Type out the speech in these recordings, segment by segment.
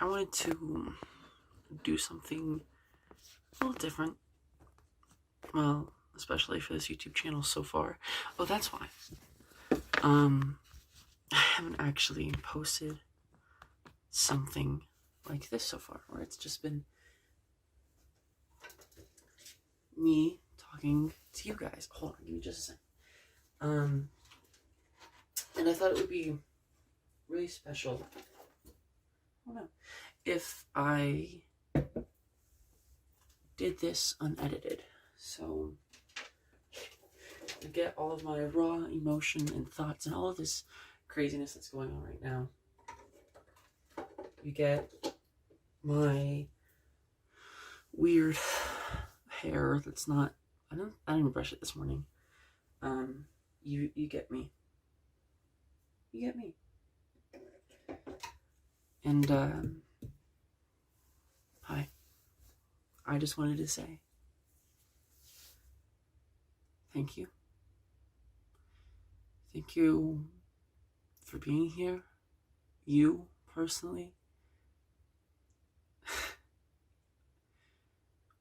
wanted to do something a little different. Well, especially for this YouTube channel so far. Oh, that's why. I haven't actually posted something like this so far, where it's just been me talking to you guys. Hold on, give me just a second. And I thought it would be really special, I don't know, if I did this unedited. So you get all of my raw emotion and thoughts and all of this craziness that's going on right now. You get my weird hair that's not, I didn't brush it this morning. You get me. You get me. And hi. I just wanted to say thank you. Thank you for being here. You, personally.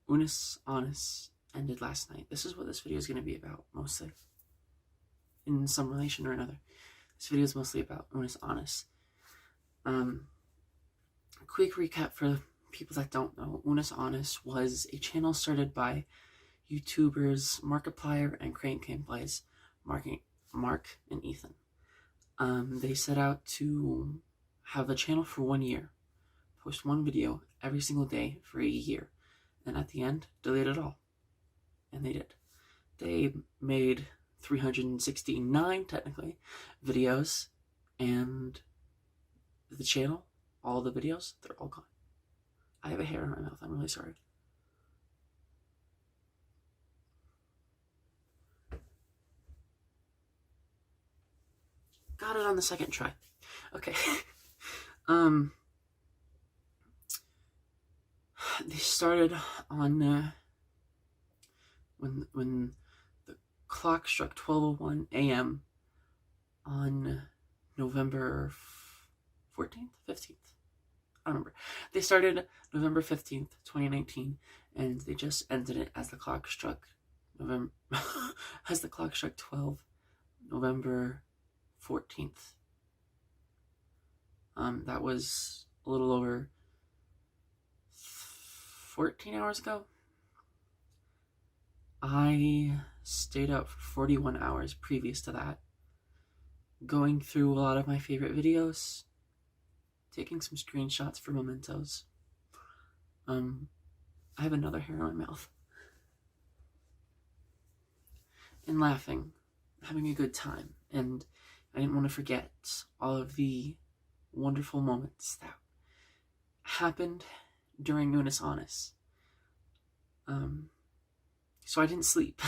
Unus Annus ended last night. This is what this video is going to be about, mostly. In some relation or another. This video is mostly about Unus Annus. Quick recap for people that don't know. Unus Annus was a channel started by YouTubers Markiplier and Crane Gameplays, Mark and Ethan. They set out to have a channel for 1 year, post one video every single day for a year, and at the end, delete it all. And they did. They made 369, technically, videos, and the channel, all the videos, they're all gone. I have a hair in my mouth, I'm really sorry. Got it on the second try. Okay. They started on when the clock struck 12:01 a.m. on November 14th, 15th. I don't remember. They started November 15th, 2019, and they just ended it as the clock struck 12, November 14th. That was a little over 14 hours ago. I stayed up for 41 hours previous to that, going through a lot of my favorite videos, taking some screenshots for mementos. I have another hair in my mouth. And laughing, having a good time, and I didn't want to forget all of the wonderful moments that happened during Unus Annus. So I didn't sleep.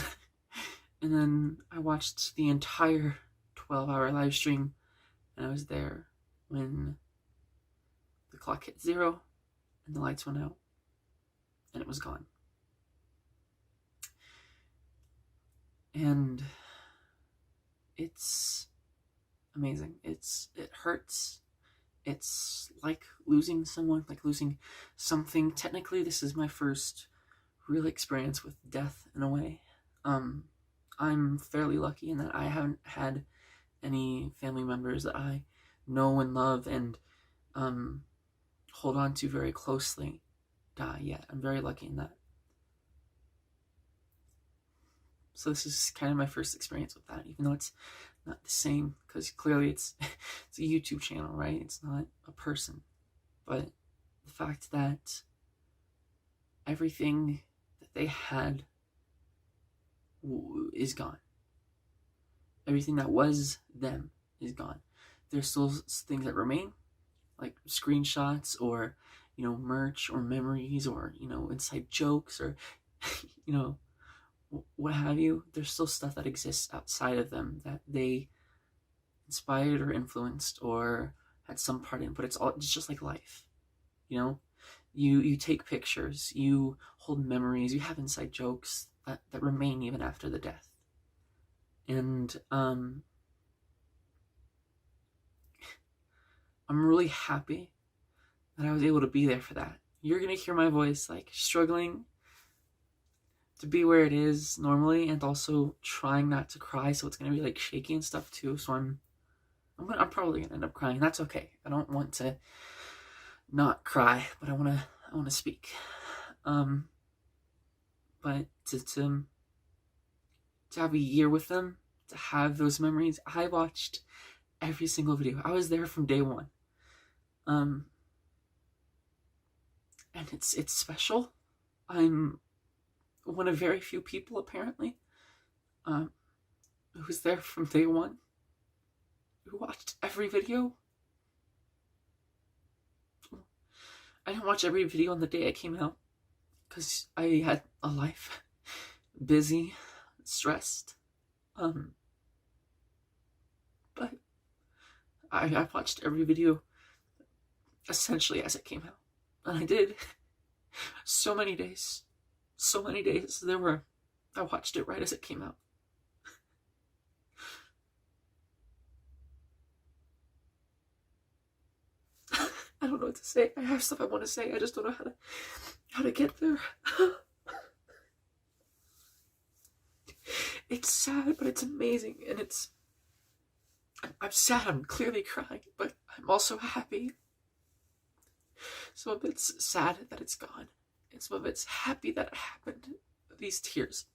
And then I watched the entire 12-hour live stream, and I was there when the clock hit 0 and the lights went out and it was gone. And it's amazing. It hurts. It's like losing someone, like losing something. Technically, this is my first real experience with death in a way. I'm fairly lucky in that I haven't had any family members that I know and love and hold on to very closely die yet. I'm very lucky in that. So this is kind of my first experience with that, even though it's not the same, because clearly it's a YouTube channel, right? It's not a person. But the fact that everything that they had is gone. Everything that was them is gone. There's still things that remain, like screenshots or, merch or memories or, inside jokes or, what have you. There's still stuff that exists outside of them that they inspired or influenced or had some part in, but it's just like life. You take pictures, you hold memories, you have inside jokes that remain even after the death. And I'm really happy that I was able to be there for that. You're gonna hear my voice like struggling to be where it is normally, and also trying not to cry, so it's gonna be like shaky and stuff too. So I'm probably gonna end up crying. That's okay. I don't want to not cry, but I wanna speak. But to have a year with them, to have those memories, I watched every single video. I was there from day one. And it's special. I'm one of very few people, apparently, who was there from day one, who watched every video. I didn't watch every video on the day it came out, because I had a life, busy, stressed, but I watched every video essentially as it came out, and I did so many days I watched it right as it came out. I don't know what to say. I have stuff I want to say. I just don't know how to get there. It's sad, but it's amazing, and I'm sad. I'm clearly crying, but I'm also happy. Some of it's sad that it's gone, and some of it's happy that it happened. These tears.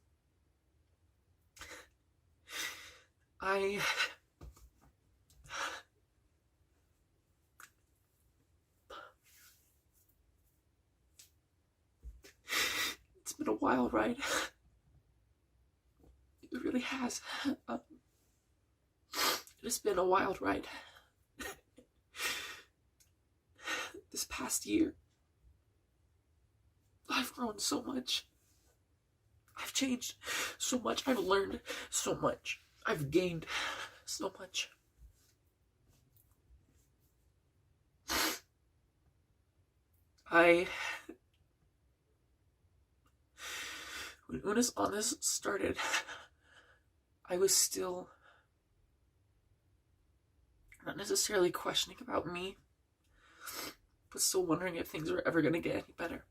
It's been a wild ride. It really has. It has been a wild ride. This past year, I've grown so much. I've changed so much. I've learned so much. I've gained so much. When Unus Annus started, I was still not necessarily questioning about me, but still wondering if things were ever going to get any better.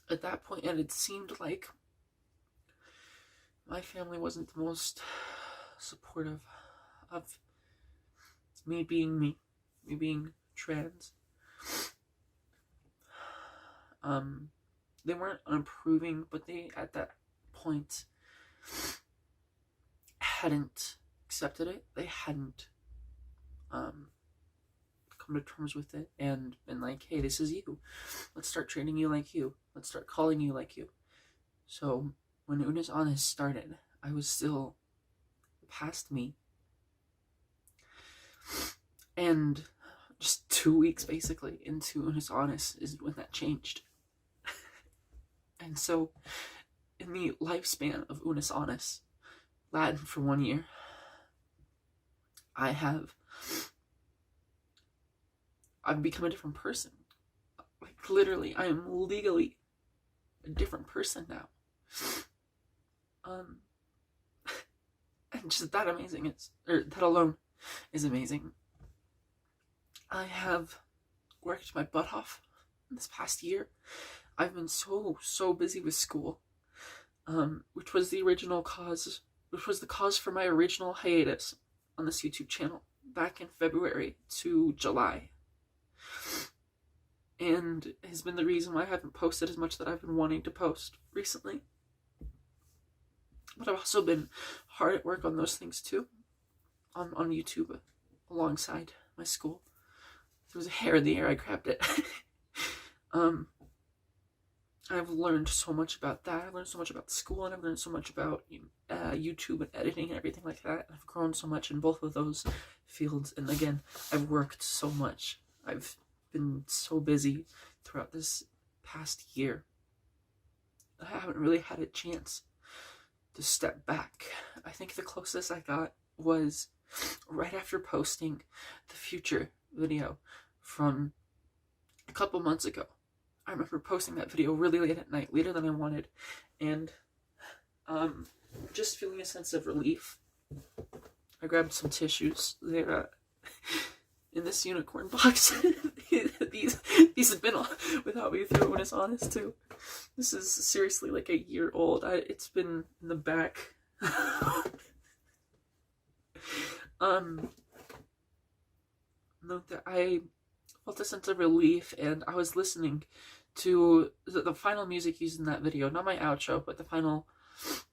At that point, and it seemed like my family wasn't the most supportive of me being me being trans. They weren't unapproving, but they, at that point, hadn't accepted it. They hadn't come to terms with it and been like, hey, this is you. Let's start treating you like you. Let's start calling you like you. So when Unus Annus started, I was still past me. And just 2 weeks basically into Unus Annus is when that changed. And so in the lifespan of Unus Annus, Latin for 1 year, I've become a different person. Like, literally, I am legally a different person now. And just that that alone is amazing. I have worked my butt off this past year. I've been so busy with school, which was the cause for my original hiatus on this YouTube channel back in February to July. And has been the reason why I haven't posted as much that I've been wanting to post recently. But I've also been hard at work on those things too, on YouTube, alongside my school. There was a hair in the air, I grabbed it. I've learned so much about that. I've learned so much about school, and I've learned so much about YouTube and editing and everything like that. I've grown so much in both of those fields, and again, I've worked so much. I've been so busy throughout this past year. I haven't really had a chance to step back. I think the closest I got was right after posting the Future video from a couple months ago. I remember posting that video really late at night, later than I wanted, and just feeling a sense of relief. I grabbed some tissues. in this unicorn box. these have been without me through Unus Annus too. This is seriously like a year old. It's been in the back. Note that I felt a sense of relief, and I was listening to the final music used in that video, not my outro, but the final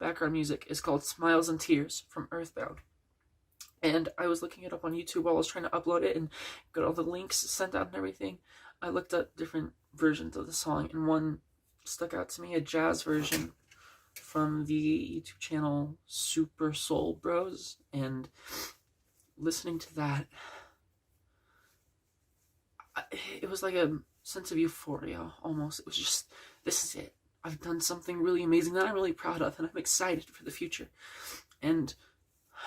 background music is called Smiles and Tears from Earthbound. And I was looking it up on YouTube while I was trying to upload it and got all the links sent out and everything. I looked at different versions of the song, and one stuck out to me, a jazz version from the YouTube channel Super Soul Bros. And listening to that, it was like a sense of euphoria almost. It was just, this is it. I've done something really amazing that I'm really proud of, and I'm excited for the future. And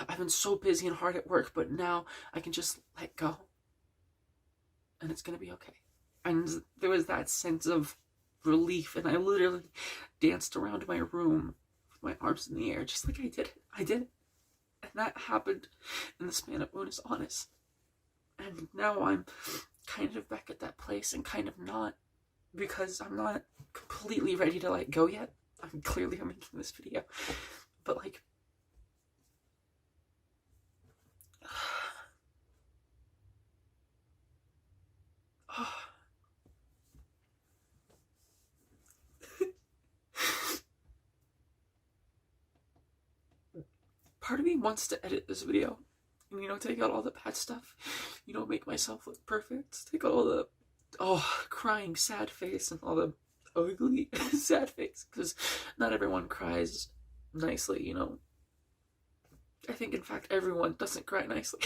I've been so busy and hard at work, but now I can just let go. And it's going to be okay. And there was that sense of relief, and I literally danced around my room with my arms in the air, just like I did it. I did it. And that happened in the span of Unus Annus. And now I'm kind of back at that place and kind of not, because I'm not completely ready to let go yet. I'm making this video, but like, part of me wants to edit this video and, you know, take out all the bad stuff, you know, make myself look perfect, take out all the crying sad face and all the ugly sad face, because not everyone cries nicely, you know. I think in fact everyone doesn't cry nicely.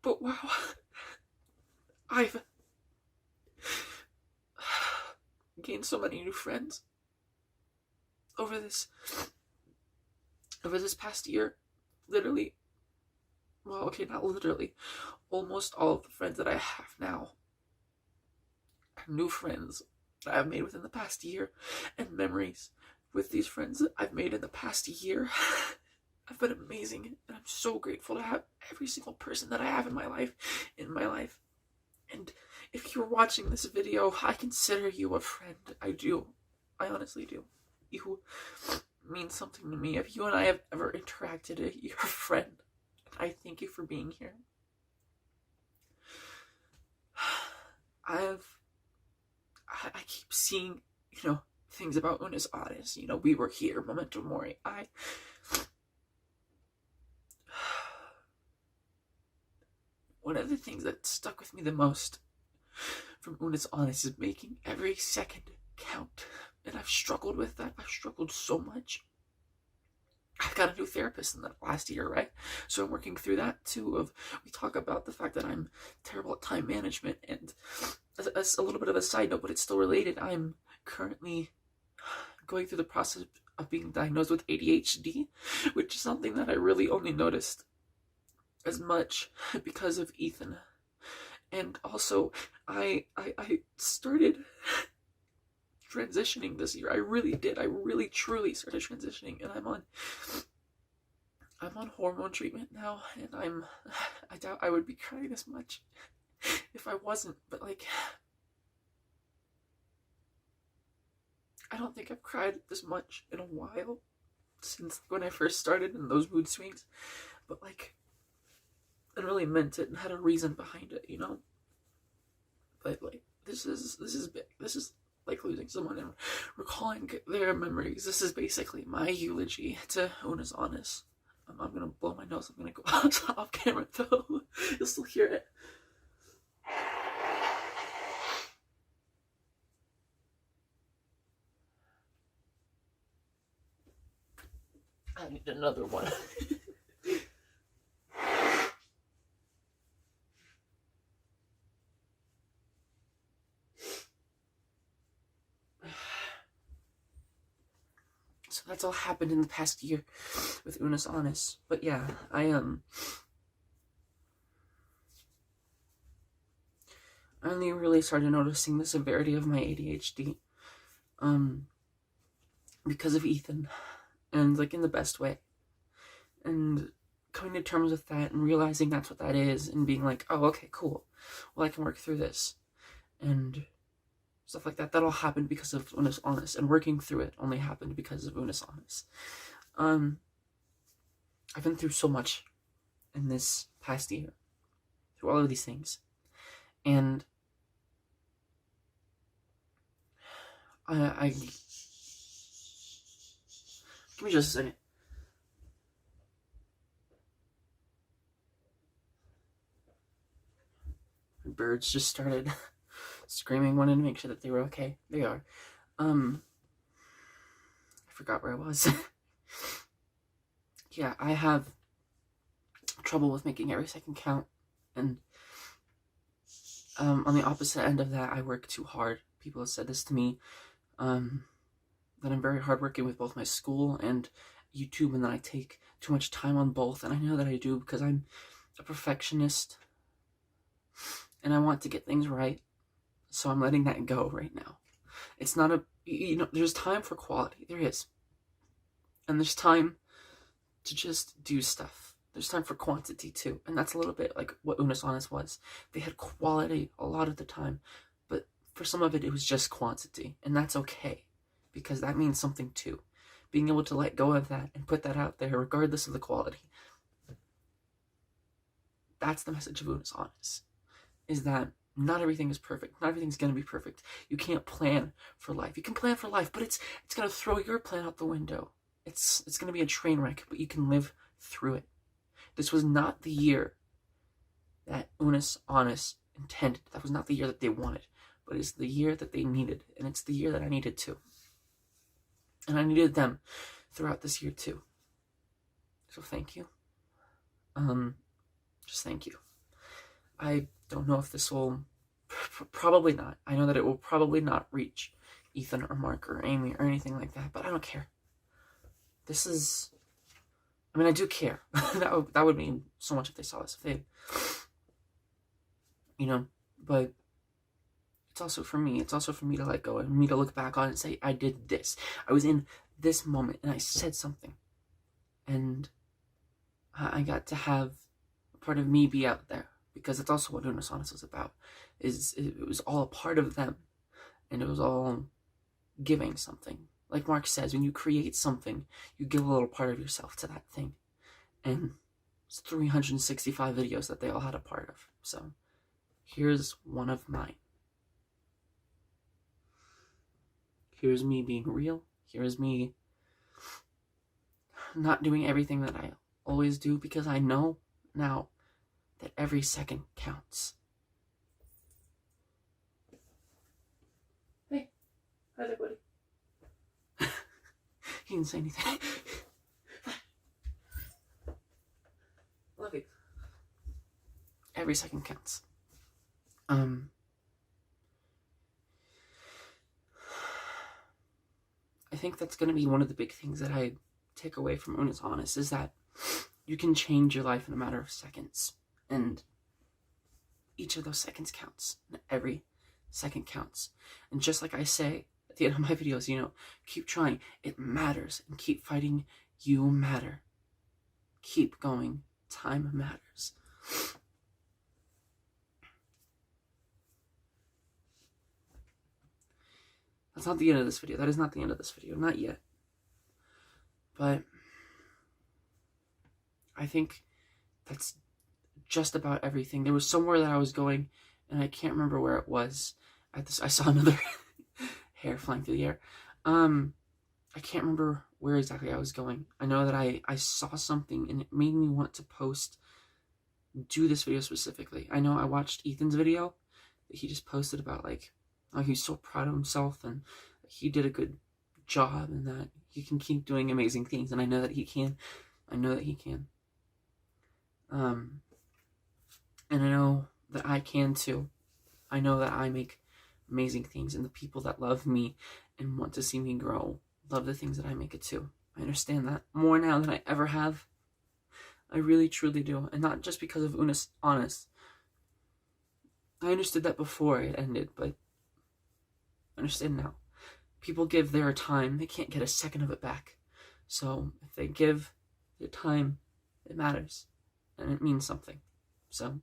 But wow, I've gained so many new friends over this past year. Literally, well, okay, not literally, almost all of the friends that I have now are new friends that I've made within the past year, and memories with these friends that I've made in the past year have been amazing, and I'm so grateful to have every single person that I have in my life. And if you're watching this video, I consider you a friend. I do. I honestly do. You mean something to me. If you and I have ever interacted, you're a friend. I thank you for being here. I keep seeing, you know, things about Unus Annus. You know, we were here, memento mori. One of the things that stuck with me the most from Unus Annus is making every second count. And I've struggled with that. I've struggled so much. I got a new therapist in the last year, right? So I'm working through that too. We talk about the fact that I'm terrible at time management, and as a little bit of a side note, but it's still related, I'm currently going through the process of being diagnosed with ADHD, which is something that I really only noticed as much because of Ethan. And also, I started transitioning this year. I really did. I really truly started transitioning, and I'm on hormone treatment now, and I doubt I would be crying this much if I wasn't, but like, I don't think I've cried this much in a while since when I first started in those mood swings, but like, I really meant it and had a reason behind it, you know. But like, this is big. This is like losing someone and recalling their memories. This is basically my eulogy to Unus Annus. I'm gonna blow my nose. I'm gonna go off camera though. You'll still hear it. I need another one. So that's all happened in the past year with Unus Annus. But yeah, I only really started noticing the severity of my ADHD because of Ethan, and like in the best way. and coming to terms with that and realizing that's what that is and being like, oh, okay, cool. Well, I can work through this. And stuff like that. That all happened because of Unus Annus, and working through it only happened because of Unus Annus. I've been through so much in this past year, through all of these things, and I give me just a second. Birds just started screaming, wanted to make sure that they were okay. They are. I forgot where I was. Yeah, I have trouble with making every second count, and on the opposite end of that, I work too hard. People have said this to me, that I'm very hardworking with both my school and YouTube, and that I take too much time on both, and I know that I do because I'm a perfectionist, and I want to get things right, so I'm letting that go right now. It's not there's time for quality, there is, and there's time to just do stuff. There's time for quantity too, and that's a little bit like what Unus Annus was. They had quality a lot of the time, but for some of it, it was just quantity, and that's okay, because that means something too. Being able to let go of that and put that out there, regardless of the quality. That's the message of Unus Annus, is that not everything is perfect. Not everything's going to be perfect. You can't plan for life. You can plan for life, but it's going to throw your plan out the window. It's going to be a train wreck, but you can live through it. This was not the year that Unus Annus intended. That was not the year that they wanted, but it's the year that they needed, and it's the year that I needed too. And I needed them throughout this year too. So thank you. Just thank you. I don't know if this will, probably not. I know that it will probably not reach Ethan or Mark or Amy or anything like that, but I don't care. This is, I mean, I do care. that would mean so much if they saw this, if they, but it's also for me. It's also for me to let go and me to look back on and say, I did this. I was in this moment and I said something. And I got to have a part of me be out there, because that's also what Unus Annus was about. It was all a part of them, and it was all giving something. Like Mark says, when you create something, you give a little part of yourself to that thing. And it's 365 videos that they all had a part of. So here's one of mine. Here's me being real. Here's me not doing everything that I always do, because I know now that every second counts. Hey, how's it, buddy? He didn't say anything. Love you. Every second counts. I think that's going to be one of the big things that I take away from Unus Annus, is that you can change your life in a matter of seconds, and each of those seconds counts, and every second counts. And just like I say at the end of my videos, keep trying, it matters, and keep fighting, you matter. Keep going, time matters. That's not the end of this video. That is not the end of this video. Not yet. But I think that's just about everything. There was somewhere that I was going, and I can't remember where it was. I saw another hair flying through the air. I can't remember where exactly I was going. I know that I saw something, and it made me want to do this video specifically. I know I watched Ethan's video that he just posted about, like, oh, he's so proud of himself, and he did a good job, and that he can keep doing amazing things, and I know that he can. I know that he can. And I know that I can too. I know that I make amazing things, and the people that love me and want to see me grow love the things that I make it too. I understand that more now than I ever have. I really, truly do. And not just because of Unus Annus. I understood that before it ended, but I understand now. People give their time. They can't get a second of it back. So if they give their time It matters. And it means something. So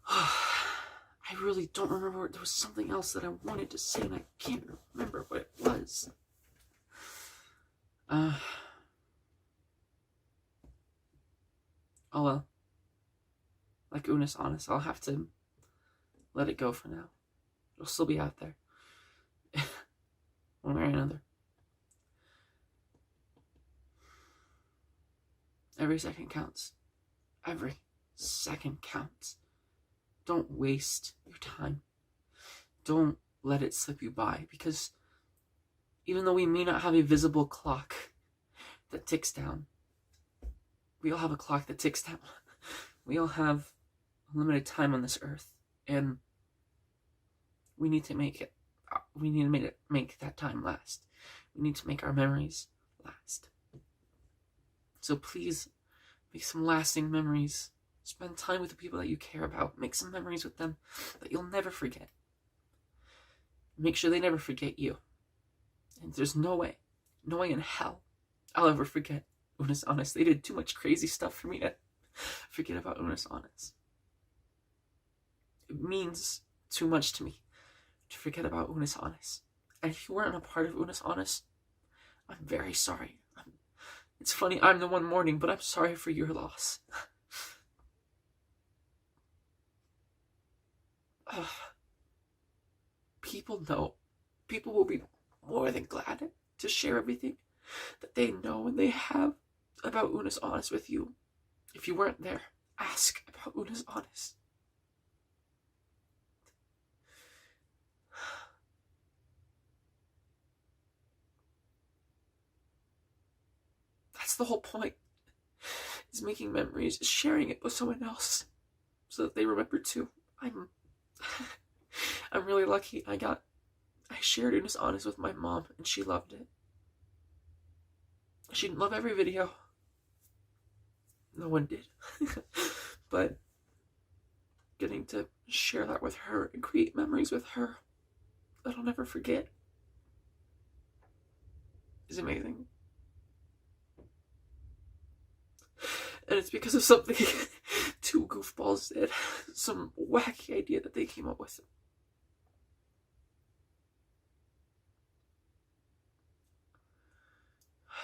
I really don't remember. There was something else that I wanted to say and I can't remember what it was. Oh well. Like Unus Annus, I'll have to let it go for now. It'll still be out there. One way or another. Every second counts. Every second counts. Don't waste your time. Don't let it slip you by, because even though we may not have a visible clock that ticks down, we all have a clock that ticks down. We all have a limited time on this earth, and we need to make that time last. We need to make our memories last. So please make some lasting memories. Spend time with the people that you care about. Make some memories with them that you'll never forget. Make sure they never forget you. And there's no way in hell I'll ever forget Unus Annus. They did too much crazy stuff for me to forget about Unus Annus. It means too much to me to forget about Unus Annus. And if you weren't a part of Unus Annus, I'm very sorry. It's funny, I'm the one mourning, but I'm sorry for your loss. People know. People will be more than glad to share everything that they know and they have about Unus Annus with you. If you weren't there, ask about Unus Annus. That's the whole point, is making memories, is sharing it with someone else so that they remember too. I'm really lucky. I shared Unus Annus with my mom and she loved it. She didn't love every video. No one did. But getting to share that with her and create memories with her that I'll never forget is amazing. And it's because of something two goofballs did. Some wacky idea that they came up with.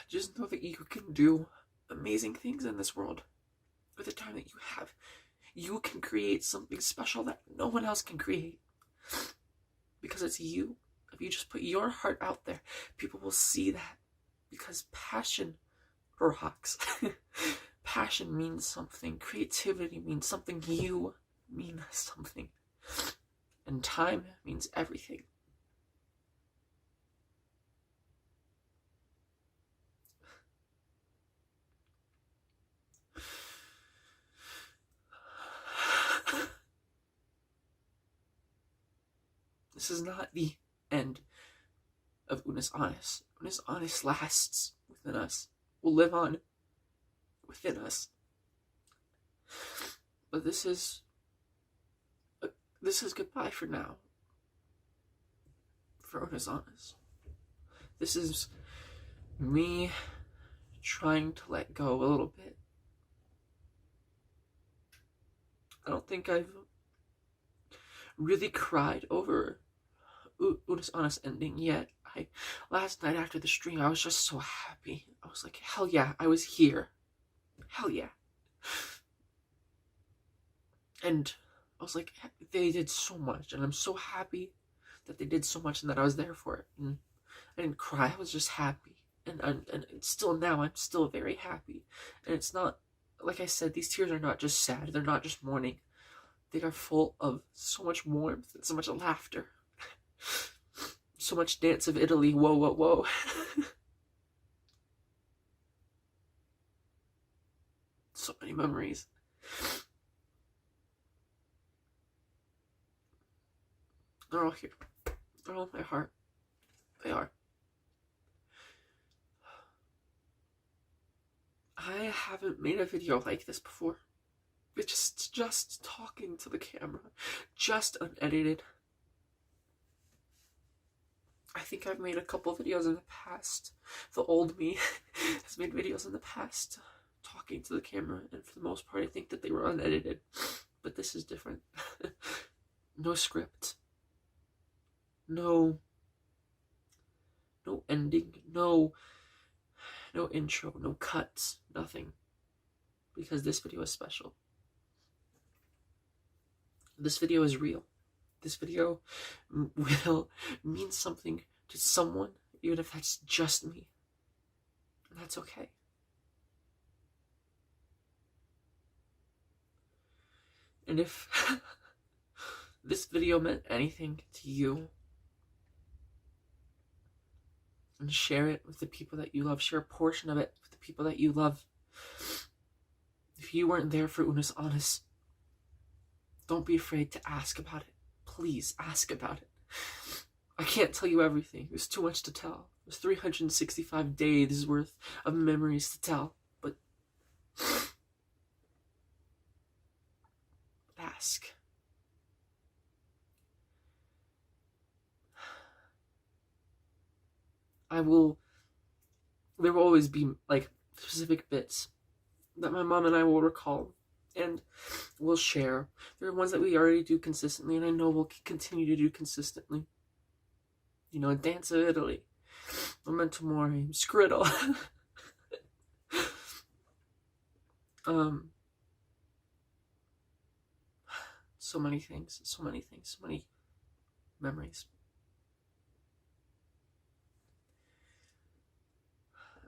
Just know that you can do amazing things in this world with the time that you have. You can create something special that no one else can create. Because it's you. If you just put your heart out there, people will see that. Because passion rocks. Passion means something. Creativity means something. You mean something. And time means everything. This is not the end of Unus Annus. Unus Annus lasts within us. Will live on within us. But this is goodbye for now. For Unus Annus. This is me trying to let go a little bit. I don't think I've really cried over Unus Annus ending yet. Last night after the stream, I was just so happy. I was like, hell yeah, I was here. Hell yeah. And I was like, they did so much, and I'm so happy that they did so much and that I was there for it. And I didn't cry, I was just happy. And still now, I'm still very happy. And it's not, like I said, these tears are not just sad, they're not just mourning. They are full of so much warmth and so much laughter. So much Dance of Italy, whoa, whoa, whoa. So many memories. They're all here. They're all in my heart. They are. I haven't made a video like this before. It's just talking to the camera. Just unedited. I think I've made a couple videos in the past. The old me has made videos in the past talking to the camera, and for the most part I think that they were unedited. But this is different. No script. No ending. No intro. No cuts. Nothing. Because this video is special. This video is real. This video will mean something to someone, even if that's just me. And that's okay. And if this video meant anything to you, and share it with the people that you love. Share a portion of it with the people that you love. If you weren't there for Unus Annus, don't be afraid to ask about it. Please ask about it. I can't tell you everything. There's too much to tell. There's 365 days worth of memories to tell. But ask. There will always be like specific bits that my mom and I will recall and we'll share. There are ones that we already do consistently, and I know we'll continue to do consistently. You know, Dance of Italy, Memento Mori, Skriddle. So many things, so many memories.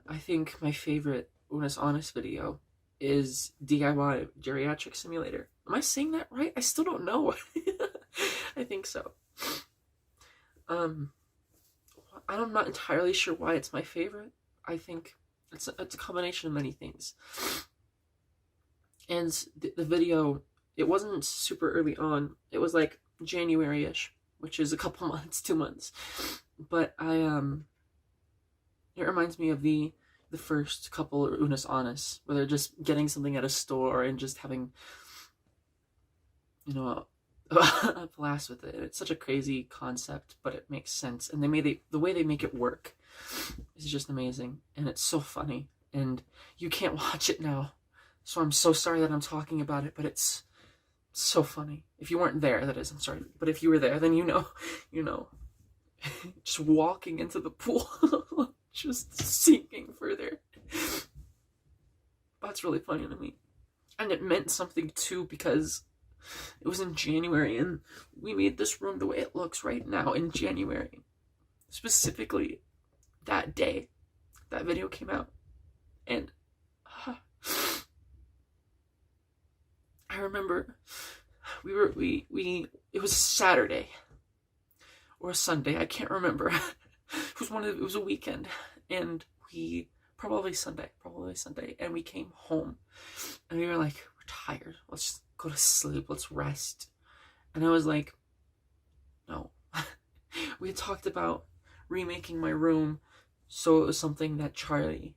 I think my favorite Unus Annus video is DIY Geriatric Simulator. Am I saying that right? I still don't know. I think so. I'm not entirely sure why it's my favorite. I think it's a combination of many things. And the video, it wasn't super early on. It was like January-ish, which is a couple months, 2 months. But it reminds me of the first couple Unus Annus, where they're just getting something at a store and just having, you know, a blast with it. It's such a crazy concept, but it makes sense. And the way they make it work is just amazing. And it's so funny. And you can't watch it now. So I'm so sorry that I'm talking about it, but it's so funny. If you weren't there, that is, I'm sorry. But if you were there, then you know. Just walking into the pool. Just sinking further. That's really funny to me. And it meant something too, because it was in January and we made this room the way it looks right now in January. Specifically, that day that video came out. And I remember it was Saturday or a Sunday, I can't remember. It was a weekend, and probably Sunday, and we came home, and we were like, we're tired, let's go to sleep, let's rest. And I was like, no. We had talked about remaking my room so it was something that Charlie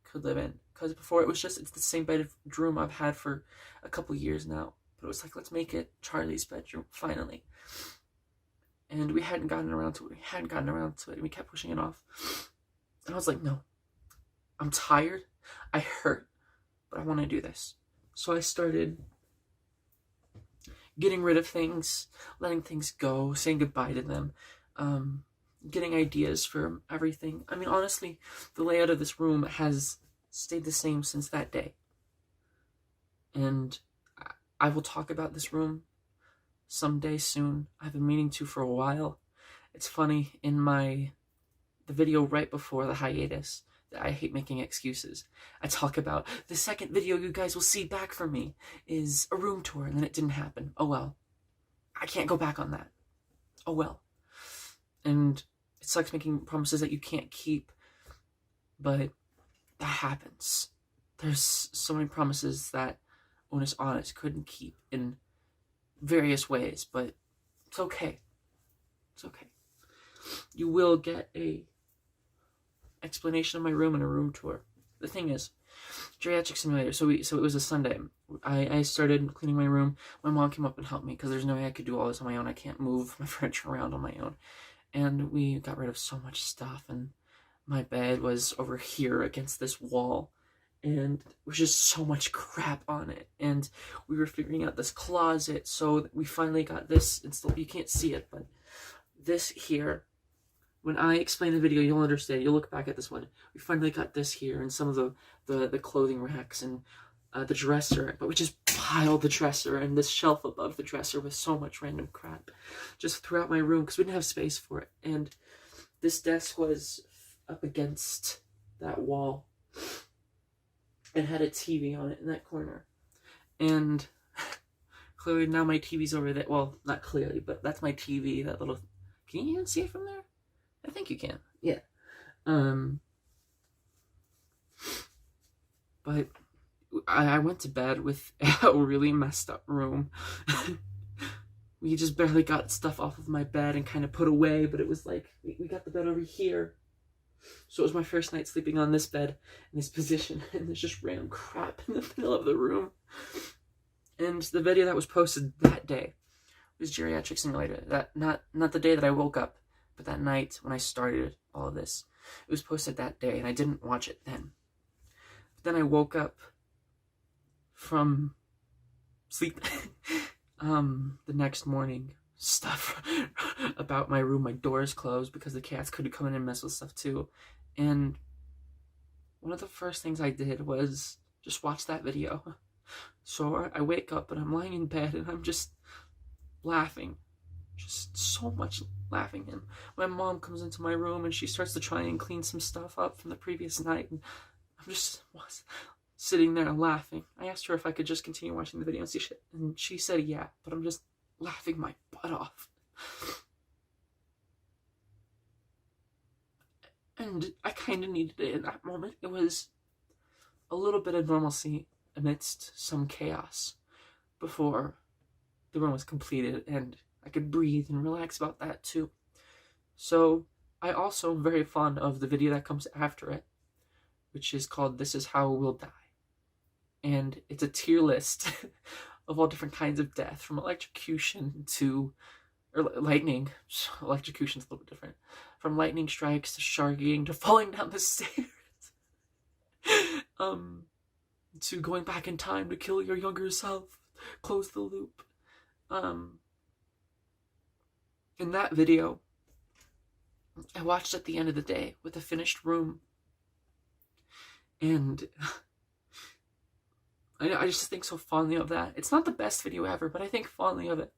could live in, because before it's the same bedroom I've had for a couple years now, but it was like, let's make it Charlie's bedroom, finally. And we hadn't gotten around to it. And we kept pushing it off. And I was like, no. I'm tired. I hurt. But I want to do this. So I started getting rid of things, letting things go, saying goodbye to them, getting ideas for everything. I mean, honestly, the layout of this room has stayed the same since that day. And I will talk about this room someday soon. I've been meaning to for a while. It's funny, in the video right before the hiatus, that I hate making excuses, I talk about the second video you guys will see back from me is a room tour, and then it didn't happen. Oh well. I can't go back on that. Oh well. And it sucks making promises that you can't keep, but that happens. There's so many promises that Unus Annus couldn't keep in various ways, but it's okay. It's okay. You will get a explanation of my room and a room tour. The thing is, Geriatric Simulator, so it was a Sunday. I started cleaning my room. My mom came up and helped me, because there's no way I could do all this on my own. I can't move my furniture around on my own. and we got rid of so much stuff, and my bed was over here against this wall, and there was just so much crap on it, and we were figuring out this closet, so we finally got this installed. You can't see it, but this here, when I explain the video, you'll understand. You'll look back at this one. We finally got this here, and some of the clothing racks, and the dresser, but we just piled the dresser and this shelf above the dresser with so much random crap just throughout my room because we didn't have space for it. And this desk was up against that wall and had a TV on it in that corner. And clearly now my TV's over there. Well, not clearly, but that's my TV, that little... Can you even see it from there? I think you can. Yeah. But I went to bed with a really messed up room. We just barely got stuff off of my bed and kind of put away, but it was like, we got the bed over here. So it was my first night sleeping on this bed in this position, and there's just random crap in the middle of the room. And the video that was posted that day was Geriatric Simulator. That not the day that I woke up, but that night when I started all of this. It was posted that day, and I didn't watch it then. But then I woke up from sleep the next morning. Stuff about my room, my doors closed because the cats could come in and mess with stuff too. And one of the first things I did was just watch that video. So I wake up and I'm lying in bed and I'm just laughing, just so much laughing. And my mom comes into my room and she starts to try and clean some stuff up from the previous night, and I'm just sitting there laughing. I asked her if I could just continue watching the video and see shit, and she said yeah, but I'm just laughing my butt off. And I kind of needed it in that moment. It was a little bit of normalcy amidst some chaos before the room was completed, and I could breathe and relax about that too. So I also am very fond of the video that comes after it, which is called This Is How We'll Die. And it's a tier list of all different kinds of death, from electrocution to, or lightning. Electrocution's a little bit different. From lightning strikes to sharking to falling down the stairs. To going back in time to kill your younger self. Close the loop. In that video, I watched at the end of the day with a finished room. And I just think so fondly of that. It's not the best video ever, but I think fondly of it.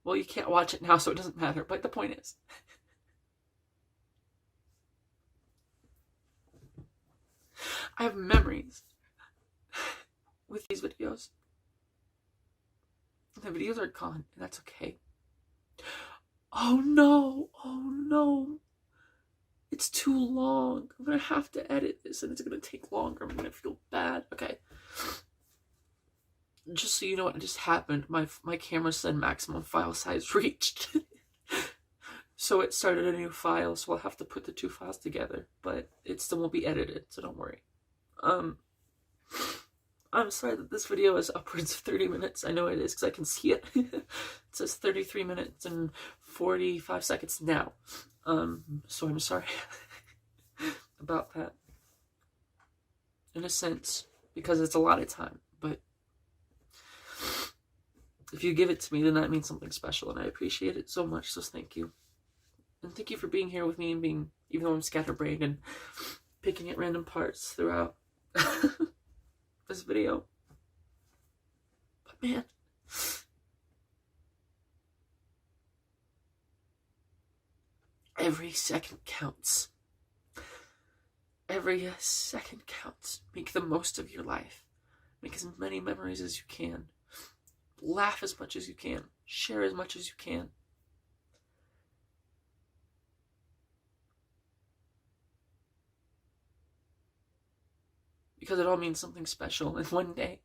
Well, you can't watch it now, so it doesn't matter, but the point is. I have memories with these videos. The videos are gone, and that's okay. Oh no, oh no. It's too long. I'm gonna have to edit this, and it's gonna take longer. I'm gonna feel bad. Okay. Just so you know what just happened, my camera said maximum file size reached. So it started a new file, so I'll have to put the two files together, but it still won't be edited, so don't worry. I'm sorry that this video is upwards of 30 minutes. I know it is because I can see it. It says 33 minutes and 45 seconds now. So I'm sorry about that. In a sense, because it's a lot of time, but if you give it to me, then that means something special, and I appreciate it so much, so thank you. And thank you for being here with me and being, even though I'm scatterbrained and picking at random parts throughout this video. But man, every second counts. Every second counts. Make the most of your life. Make as many memories as you can. Laugh as much as you can. Share as much as you can. Because it all means something special, and one day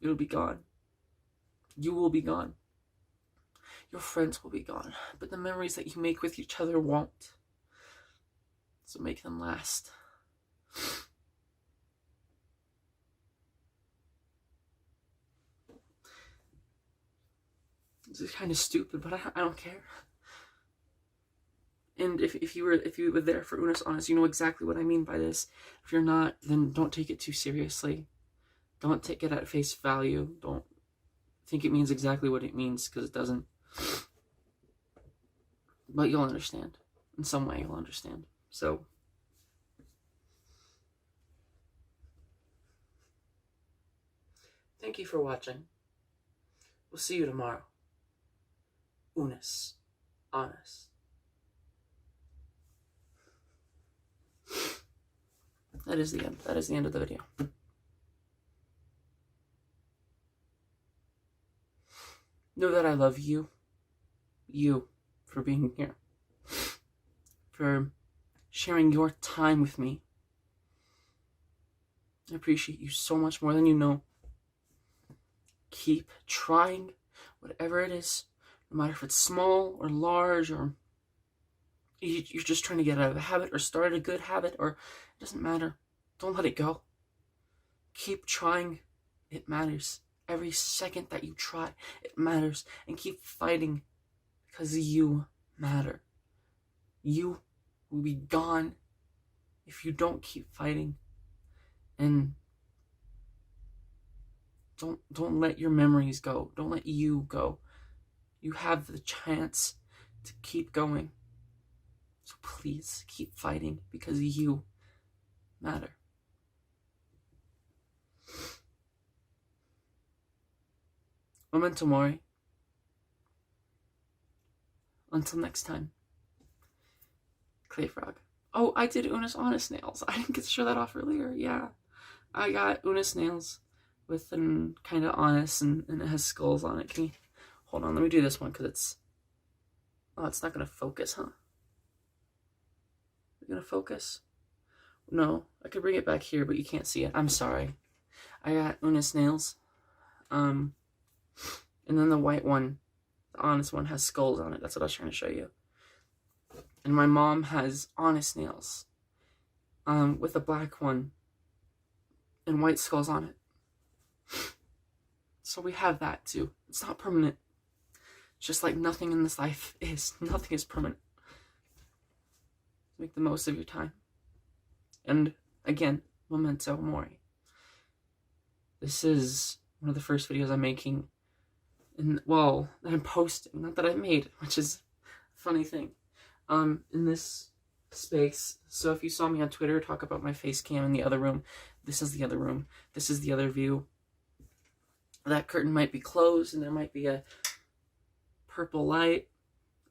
it'll be gone. You will be gone. Your friends will be gone. But the memories that you make with each other won't. So make them last. This is kind of stupid, but I don't care. And if you were there for Unus Annus, you know exactly what I mean by this. If you're not, then don't take it too seriously. Don't take it at face value. Don't think it means exactly what it means, because it doesn't. But you'll understand. In some way, you'll understand. So, thank you for watching. We'll see you tomorrow. Unus Annus. That is the end. That is the end of the video. Know that I love you. You for being here. For sharing your time with me. I appreciate you so much more than you know. Keep trying whatever it is, no matter if it's small or large, or you're just trying to get out of a habit or start a good habit, or it doesn't matter. Don't let it go. Keep trying. It matters. Every second that you try, it matters. And keep fighting, because you matter. You will be gone if you don't keep fighting. And don't let your memories go. Don't let you go. You have the chance to keep going. So please keep fighting, because you matter. Memento mori. Until next time. Clayfrog. Oh, I did Unus Annus nails. I didn't get to show that off earlier. Yeah. I got Unus nails with an kind of honest, and it has skulls on it. Can you hold on? Let me do this one, because it's... Oh, it's not going to focus, huh? Is it going to focus? No. I could bring it back here, but you can't see it. I'm sorry. I got Unus nails. And then the white one, the honest one, has skulls on it. That's what I was trying to show you. And my mom has honest nails, with a black one and white skulls on it. So we have that too. It's not permanent. Just like nothing in this life is. Nothing is permanent. Make the most of your time. And again, memento mori. This is one of the first videos I'm making. And, well, that I'm posting, not that I made, which is a funny thing. In this space. So if you saw me on Twitter talk about my face cam in the other room, this is the other room. This is the other view. That curtain might be closed, and there might be a purple light.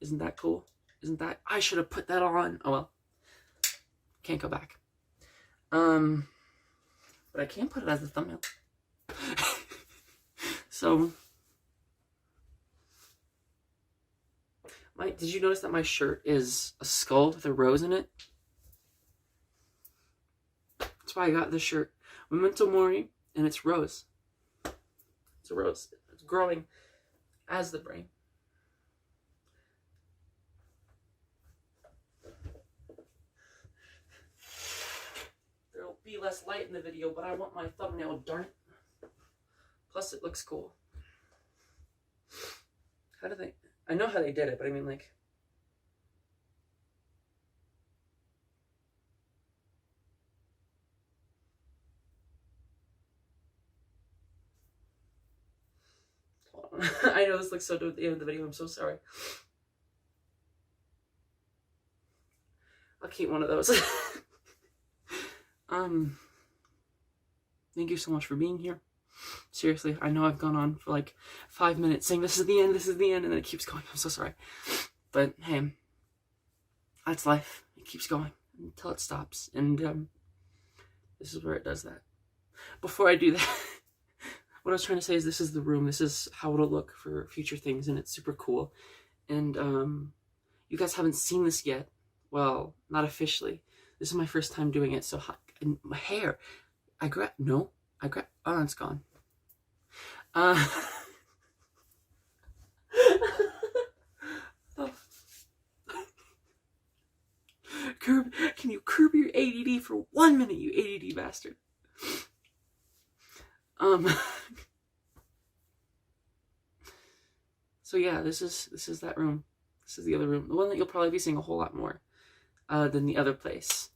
Isn't that cool? Isn't that... I should have put that on. Oh, well. Can't go back. But I can put it as a thumbnail. So... Did you notice that my shirt is a skull with a rose in it? That's why I got this shirt. Memento mori, and it's rose. It's a rose. It's growing as the brain. There'll be less light in the video, but I want my thumbnail, darn it. Plus, it looks cool. How do they... I know how they did it, but I mean, like... I know this looks so dope at the end of the video. I'm so sorry. I'll keep one of those. Thank you so much for being here. Seriously, I know I've gone on for like 5 minutes saying this is the end, and then it keeps going. I'm so sorry. But hey, that's life. It keeps going until it stops. And this is where it does that. Before I do that, what I was trying to say is this is the room. This is how it'll look for future things, and it's super cool. And you guys haven't seen this yet. Well, not officially. This is my first time doing it. So, and my hair, oh, it's gone. Oh. Can you curb your ADD for 1 minute, you ADD bastard? So yeah, this is that room. This is the other room. The one that you'll probably be seeing a whole lot more than the other place.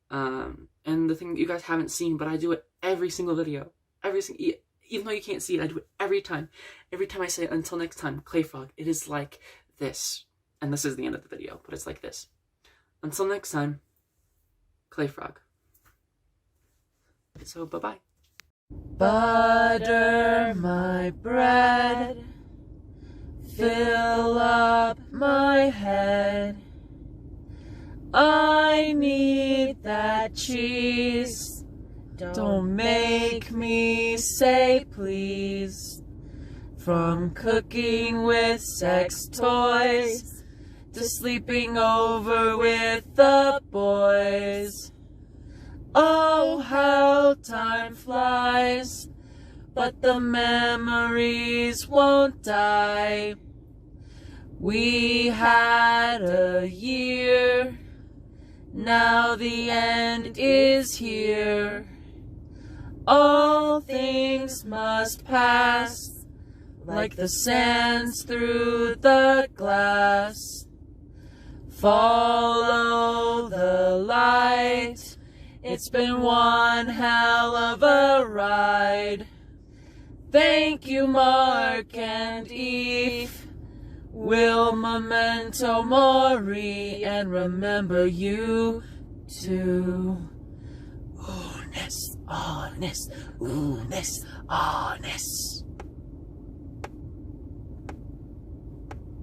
And the thing that you guys haven't seen, but I do it every single video. Even though you can't see it, I do it every time. Every time I say, until next time, Clayfrog, it is like this. And this is the end of the video, but it's like this. Until next time, Clayfrog. So, bye-bye. Butter my bread, fill up my head. I need that cheese. Don't make me say please. From cooking with sex toys to sleeping over with the boys. Oh, how time flies, but the memories won't die. We had a year, now the end is here. All things must pass, like the sands through the glass. Follow the light, it's been one hell of a ride. Thank you, Mark and Eve. We'll memento mori and remember you too. Unus Annus, Unus Annus.